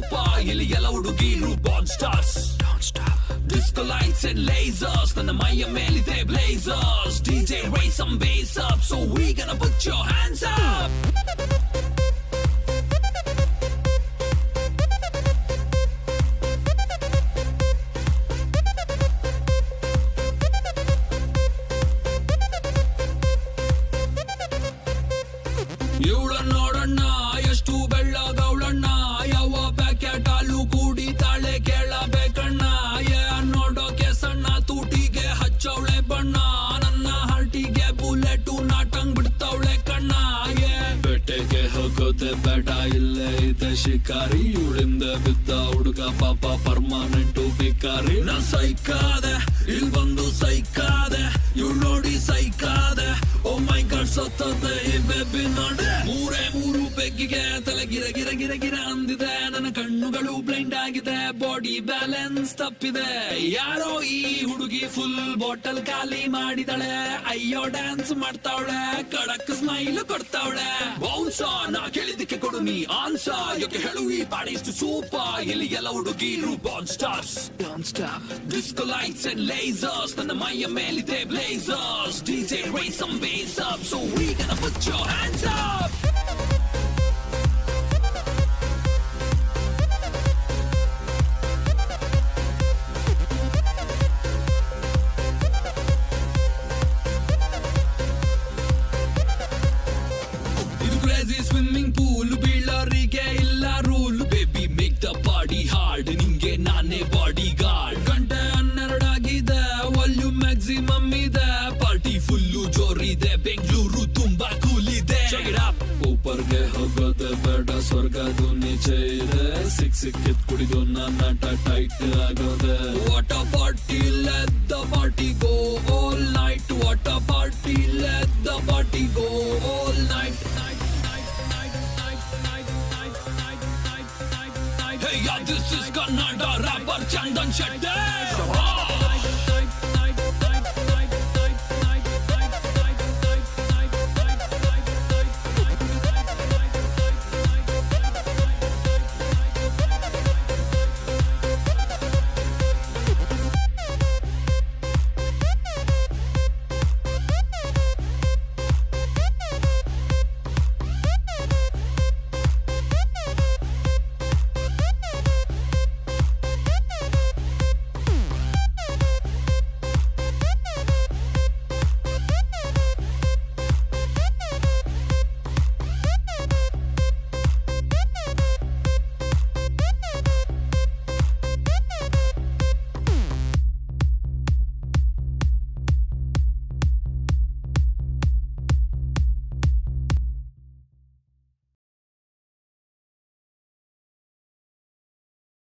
super ಇಲ್ಲಿ ಎಲ್ಲ ಹುಡುಗಿರು born stars. Don't stop. Disco lights and lasers ನನ್ನ ಮೈಯ ಮೇಲಿದೆ blazers. DJ raise some bass up so we gonna put your hands up. ಇವಳ ನೋಡಣ್ಣ ಎಷ್ಟು ಬೆಳ್ಳಗವಳಣ್ಣ ಯಾವ ಪ್ಯಾಕೆಟ್ ಹಾಲು ಕುಡಿತಾಳೆ ಕೇಳಬೇಕಣ್ಣ ನೋಡೋಕೆ ಸಣ್ಣ ತೂಟಿಗೆ ಹಚ್ಚವಳೆ ಬಣ್ಣ ನನ್ನ ಹಾರ್ಟಿಗೆ ಬುಲೆಟ್ ನಾಟಂಗ್ ಬಿಡ್ತವಳೆ ಕಣ್ಣ ಬೆಟ್ಟೆಗೆ ಹೋಗೋದೆ ಬೇಡ ಇಲ್ಲೇ ಇದೆ ಶಿಕಾರಿ ಇವಳಿಂದ ಬಿದ್ದ ಹುಡುಗ ಪಾಪ ಪರ್ಮನೆಂಟ್ ಭಿಕಾರಿ ನಾ ಸೈಕಾದೆ ಇಲ್ಲಿ ಬಂದು ಸೈಕಾದೆ ಇವಳು ನೋಡಿ ಸೈಕಾದೆ ಓ ಮೈ ಗಾಡ್ ಸತ್ತದೆ ಈ ಬೇಬಿ ನೋಡೆ ಮೂರು ಬೆಗ್ಗಿಗೆ ತಲೆ ಗಿರ ಗಿರ ಗಿರ ಗಿರ ಅಂದಿದೆ ನನ್ನ ಕಣ್ಣುಗಳು ಬ್ಲೈಂಡ್ ಆಗಿದೆ ಬಾಡಿ ಬ್ಯಾಲೆನ್ಸ್ ತಪ್ಪಿದೆ ಯಾರೋ ಈ ಹುಡುಗಿ ಫುಲ್ ಬಾಟಲ್ ಖಾಲಿ ಮಾಡಿದಳೆ ಅಯ್ಯೋ ಡ್ಯಾನ್ಸ್ ಮಾಡ್ತಾವಳೆ ಕಡಕ್ ಸ್ಮೈಲ್ ಕೊಡ್ತಾವಳೆ ಬೌನ್ಸ ನಾ ಕೇಳಿದಕ್ಕೆ ಕೊಡು ನೀ ಆನ್ಸ ಯಾಕೆ ಹೇಳು ಈ ಬಾಡಿ ಇಷ್ಟು ಸೂಪರ್ ಇಲ್ಲಿ ಎಲ್ಲ ಹುಡುಗಿರು ಬಾನ್ stars disco lights and lasers ನನ್ನ ಮೈಯ ಮೇಲಿದೆ blazers DJ raise some bass up so we gonna put your hands up. ಇದು crazy swimming pool ಬೀಳರಿಗೆ ಇಲ್ಲ rule baby make the party hard ನಿಂಗೆ ನಾನೇ ಬಾಡಿ ಗಾರ್ಡ್ ಗಂಟೆ 12 ಆಗಿದೆ ವಾಲ್ಯೂಮ್ ಮ್ಯಾಕ್ಸಿಮಮ್ ಇದೆ ಪಾರ್ಟಿ ಫುಲ್ಲು ಜೋರಿದೆ ಬೆಂಗಳೂರು ತುಂಬಾ ಕೂಲ್ ಇದೆ ಊಪರ್ಗೆ ಹೋಗೋದೆ ಬೇಡ ಸ್ವರ್ಗದು ನಿಚೆ ಇದೆ ಸಿಕ್ಕಿದ್ ಕುಡಿದು ನನ್ನ ಟೈಟ್ ಆಗೋದೆ what a party let the party go all night what a party let the party go all night Hey, yeah, this is Kannada rapper Chandan Shetty.